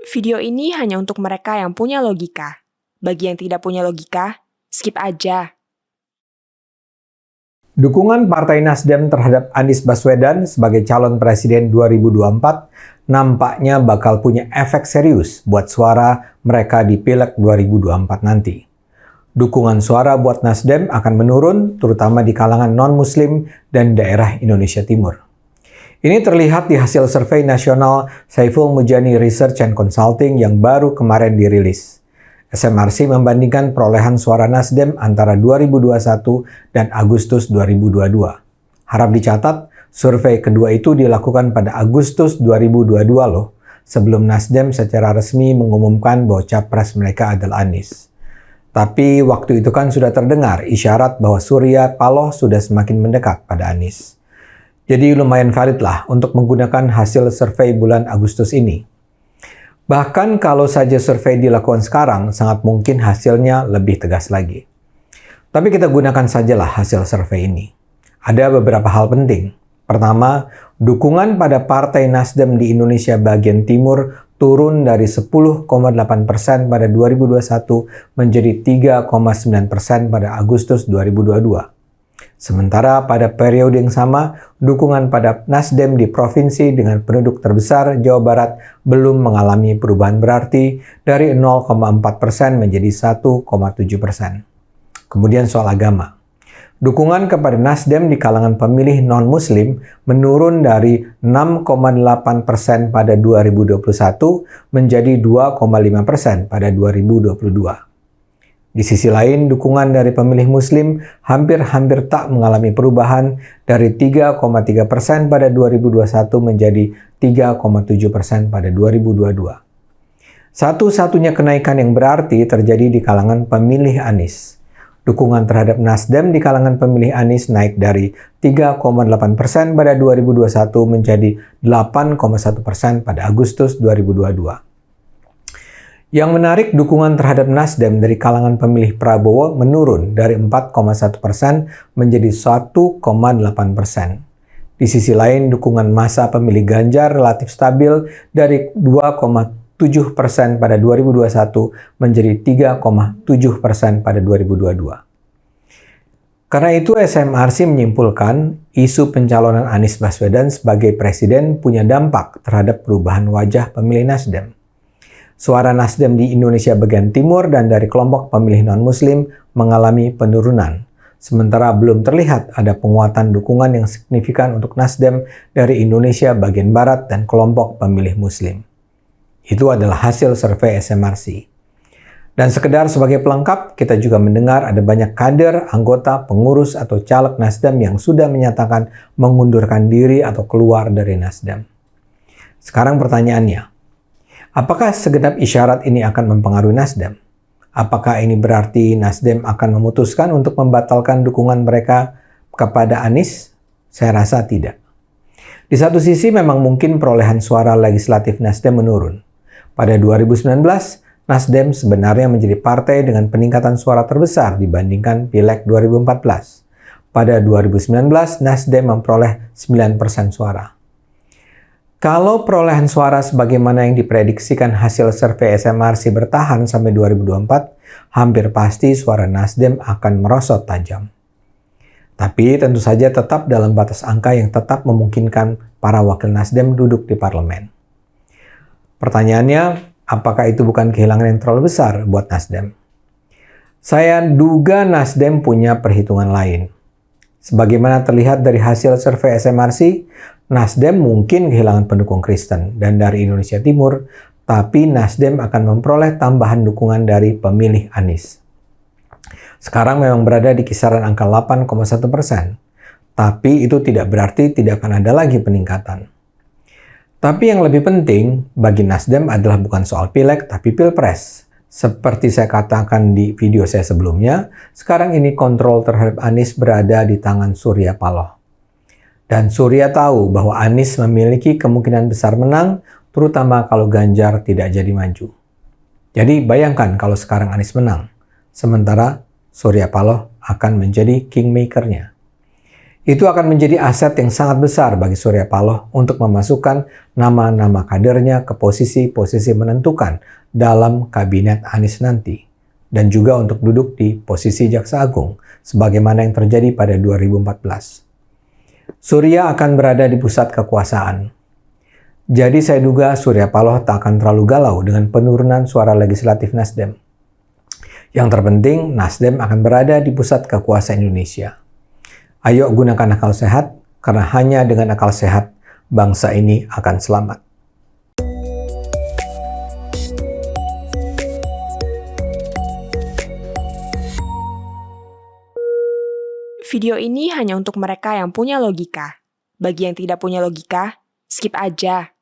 Video ini hanya untuk mereka yang punya logika. Bagi yang tidak punya logika, skip aja. Dukungan Partai Nasdem terhadap Anies Baswedan sebagai calon presiden 2024 nampaknya bakal punya efek serius buat suara mereka di Pileg 2024 nanti. Dukungan suara buat Nasdem akan menurun, terutama di kalangan non-Muslim dan daerah Indonesia Timur. Ini terlihat di hasil survei nasional Saiful Mujani Research and Consulting yang baru kemarin dirilis. SMRC membandingkan perolehan suara Nasdem antara 2021 dan Agustus 2022. Harap dicatat, survei kedua itu dilakukan pada Agustus 2022 loh, sebelum Nasdem secara resmi mengumumkan bahwa capres mereka adalah Anies. Tapi waktu itu kan sudah terdengar isyarat bahwa Surya Paloh sudah semakin mendekat pada Anies. Jadi lumayan valid lah untuk menggunakan hasil survei bulan Agustus ini. Bahkan kalau saja survei dilakukan sekarang, sangat mungkin hasilnya lebih tegas lagi. Tapi kita gunakan sajalah hasil survei ini. Ada beberapa hal penting. Pertama, dukungan pada Partai Nasdem di Indonesia bagian timur turun dari 10,8% pada 2021 menjadi 3,9% pada Agustus 2022. Sementara pada periode yang sama, dukungan pada Nasdem di provinsi dengan penduduk terbesar Jawa Barat belum mengalami perubahan berarti dari 0,4% menjadi 1,7%. Kemudian soal agama. Dukungan kepada Nasdem di kalangan pemilih non-Muslim menurun dari 6,8% pada 2021 menjadi 2,5% pada 2022. Di sisi lain, dukungan dari pemilih Muslim hampir tak mengalami perubahan dari 3,3% pada 2021 menjadi 3,7% pada 2022. Satu-satunya kenaikan yang berarti terjadi di kalangan pemilih Anies. Dukungan terhadap Nasdem di kalangan pemilih Anies naik dari 3,8% pada 2021 menjadi 8,1% pada Agustus 2022. Yang menarik, dukungan terhadap Nasdem dari kalangan pemilih Prabowo menurun dari 4,1% menjadi 1,8%. Di sisi lain, dukungan massa pemilih Ganjar relatif stabil dari 2,7% pada 2021 menjadi 3,7% pada 2022. Karena itu, SMRC menyimpulkan isu pencalonan Anies Baswedan sebagai presiden punya dampak terhadap perubahan wajah pemilih Nasdem. Suara Nasdem di Indonesia bagian timur dan dari kelompok pemilih non-Muslim mengalami penurunan. Sementara belum terlihat ada penguatan dukungan yang signifikan untuk Nasdem dari Indonesia bagian barat dan kelompok pemilih Muslim. Itu adalah hasil survei SMRC. Dan sekedar sebagai pelengkap, kita juga mendengar ada banyak kader, anggota, pengurus, atau caleg Nasdem yang sudah menyatakan mengundurkan diri atau keluar dari Nasdem. Sekarang pertanyaannya, apakah segenap isyarat ini akan mempengaruhi Nasdem? Apakah ini berarti Nasdem akan memutuskan untuk membatalkan dukungan mereka kepada Anies? Saya rasa tidak. Di satu sisi memang mungkin perolehan suara legislatif Nasdem menurun. Pada 2019, Nasdem sebenarnya menjadi partai dengan peningkatan suara terbesar dibandingkan Pileg 2014. Pada 2019, Nasdem memperoleh 9% suara. Kalau perolehan suara sebagaimana yang diprediksikan hasil survei SMRC bertahan sampai 2024, hampir pasti suara Nasdem akan merosot tajam. Tapi tentu saja tetap dalam batas angka yang tetap memungkinkan para wakil Nasdem duduk di parlemen. Pertanyaannya, apakah itu bukan kehilangan yang terlalu besar buat Nasdem? Saya duga Nasdem punya perhitungan lain. Sebagaimana terlihat dari hasil survei SMRC, Nasdem mungkin kehilangan pendukung Kristen dan dari Indonesia Timur, tapi Nasdem akan memperoleh tambahan dukungan dari pemilih Anies. Sekarang memang berada di kisaran angka 8,1%, tapi itu tidak berarti tidak akan ada lagi peningkatan. Tapi yang lebih penting bagi Nasdem adalah bukan soal Pileg, tapi Pilpres. Seperti saya katakan di video saya sebelumnya, sekarang ini kontrol terhadap Anies berada di tangan Surya Paloh. Dan Surya tahu bahwa Anies memiliki kemungkinan besar menang, terutama kalau Ganjar tidak jadi maju. Jadi bayangkan kalau sekarang Anies menang, sementara Surya Paloh akan menjadi kingmaker-nya. Itu akan menjadi aset yang sangat besar bagi Surya Paloh untuk memasukkan nama-nama kadernya ke posisi-posisi menentukan dalam kabinet Anies nanti. Dan juga untuk duduk di posisi Jaksa Agung, sebagaimana yang terjadi pada 2014. Surya akan berada di pusat kekuasaan. Jadi saya duga Surya Paloh tak akan terlalu galau dengan penurunan suara legislatif Nasdem. Yang terpenting, Nasdem akan berada di pusat kekuasaan Indonesia. Ayo gunakan akal sehat, karena hanya dengan akal sehat, bangsa ini akan selamat. Video ini hanya untuk mereka yang punya logika. Bagi yang tidak punya logika, skip aja.